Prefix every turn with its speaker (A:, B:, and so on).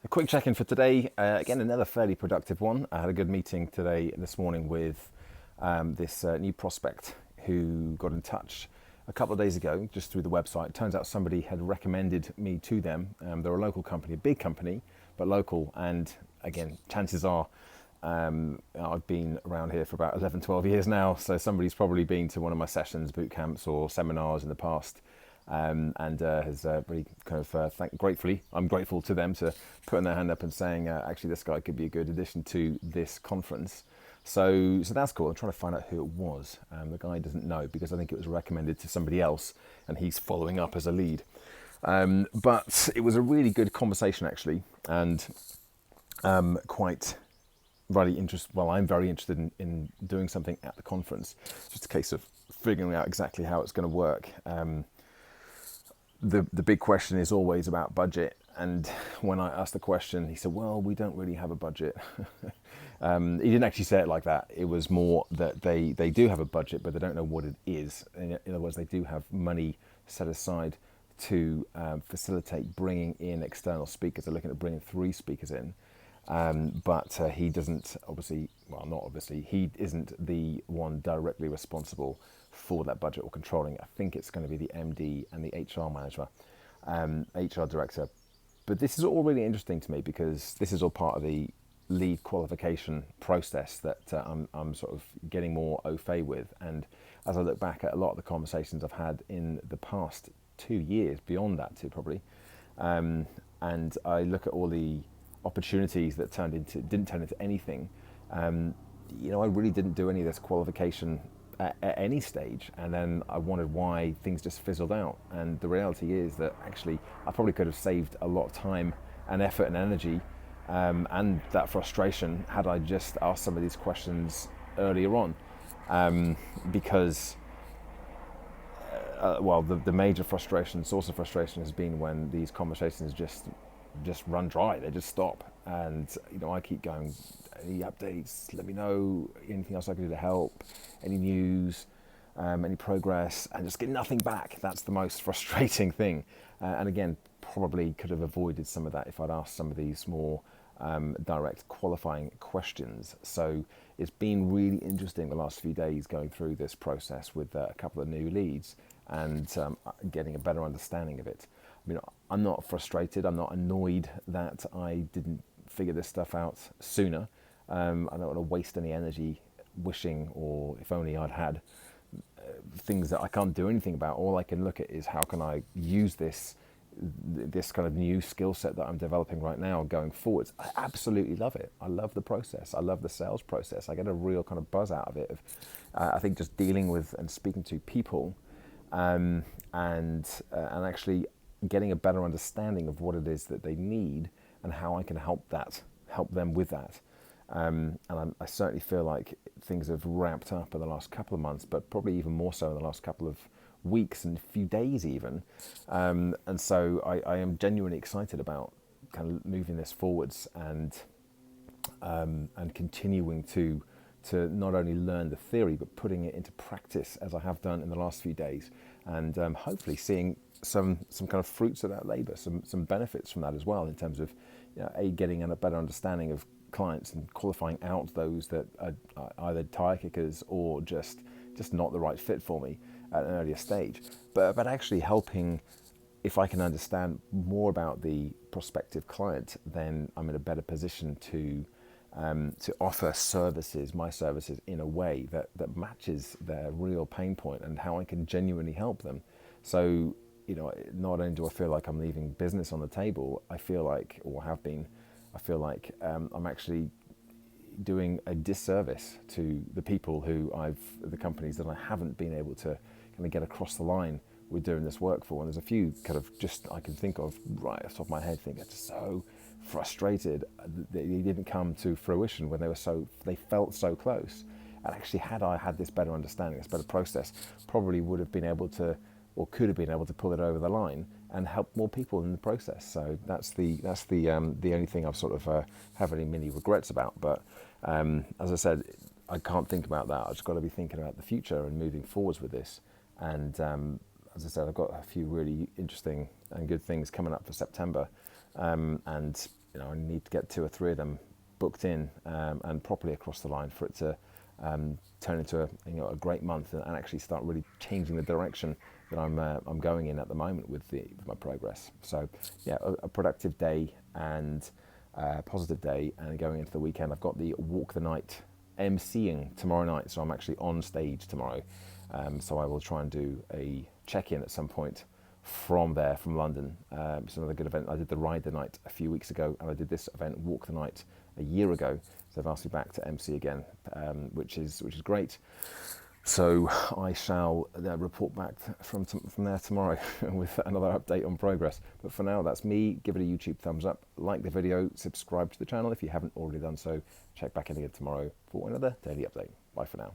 A: A quick check-in for today. Again, another fairly productive one. I had a good meeting this morning with this new prospect who got in touch a couple of days ago just through the website. It turns out somebody had recommended me to them. They're a local company, a big company, but local. And again, chances are I've been around here for about 11, 12 years now. So somebody's probably been to one of my sessions, boot camps or seminars in the past. And has really kind of gratefully, I'm grateful to them to putting their hand up and saying, actually, this guy could be a good addition to this conference. So that's cool. I'm trying to find out who it was. The guy doesn't know because I think it was recommended to somebody else, and he's following up as a lead. But it was a really good conversation actually, and quite really interested. Well, I'm very interested in doing something at the conference. It's just a case of figuring out exactly how it's going to work. The big question is always about budget, and when I asked the question, he said, well, we don't really have a budget. He didn't actually say it like that. It was more that they do have a budget, but they don't know what it is. In other words, they do have money set aside to facilitate bringing in external speakers. They're looking at bringing 3 speakers in. But he doesn't obviously, well, not obviously, he isn't the one directly responsible for that budget or controlling it. I think it's going to be the MD and the HR manager, HR director. But this is all really interesting to me because this is all part of the lead qualification process that I'm sort of getting more au fait with. And as I look back at a lot of the conversations I've had in the past 2 years, beyond that too probably, and I look at all the opportunities that didn't turn into anything. I really didn't do any of this qualification at any stage, and then I wondered why things just fizzled out. And the reality is that actually I probably could have saved a lot of time and effort and energy, and that frustration had I just asked some of these questions earlier on, because the major source of frustration has been when these conversations just run dry. They just stop, and I keep going, any updates, let me know, anything else I can do to help, any news, any progress, and just get nothing back. That's the most frustrating thing. And again, probably could have avoided some of that if I'd asked some of these more direct qualifying questions. So it's been really interesting the last few days going through this process with a couple of new leads and getting a better understanding of it. I'm not frustrated. I'm not annoyed that I didn't figure this stuff out sooner. I don't want to waste any energy wishing, or if only I'd had things that I can't do anything about. All I can look at is how can I use this kind of new skill set that I'm developing right now going forwards. I absolutely love it. I love the process. I love the sales process. I get a real kind of buzz out of it. I think just dealing with and speaking to people, and actually getting a better understanding of what it is that they need and how I can help them with that. I certainly feel like things have ramped up in the last couple of months, but probably even more so in the last couple of weeks and a few days even. And so I am genuinely excited about kind of moving this forwards and continuing to not only learn the theory, but putting it into practice as I have done in the last few days, and hopefully seeing some kind of fruits of that labour, some benefits from that as well, in terms of getting a better understanding of clients and qualifying out those that are either tire kickers or just not the right fit for me at an earlier stage, but actually helping. If I can understand more about the prospective client, then I'm in a better position to offer my services in a way that matches their real pain point and how I can genuinely help them. So, not only do I feel like I'm leaving business on the table, I feel like I'm actually doing a disservice to the people the companies that I haven't been able to kind of get across the line with doing this work for. And there's a few kind of I can think of right off the top of my head, I'm just so frustrated that they didn't come to fruition when they felt so close. And actually, had I had this better understanding, this better process, probably would have been able to, or could have been able to pull it over the line and help more people in the process. So that's the only thing I've sort of have any mini regrets about. But as I said, I can't think about that. I've just got to be thinking about the future and moving forwards with this. And as I said, I've got a few really interesting and good things coming up for September, and I need to get 2 or 3 of them booked in and properly across the line for it to turn into a great month and actually start really changing the direction that I'm going in at the moment with my progress. So yeah, a productive day and positive day, and going into the weekend, I've got the Walk the Night emceeing tomorrow night, so I'm actually on stage tomorrow. So I will try and do a check-in at some point from London. It's another good event. I did the Ride the Night a few weeks ago, and I did this event, Walk the Night, a year ago. So they've asked me back to MC again, which is great. So I shall report back from there tomorrow with another update on progress. But for now, that's me. Give it a YouTube thumbs up, like the video, subscribe to the channel if you haven't already done so. Check back in again tomorrow for another daily update. Bye for now.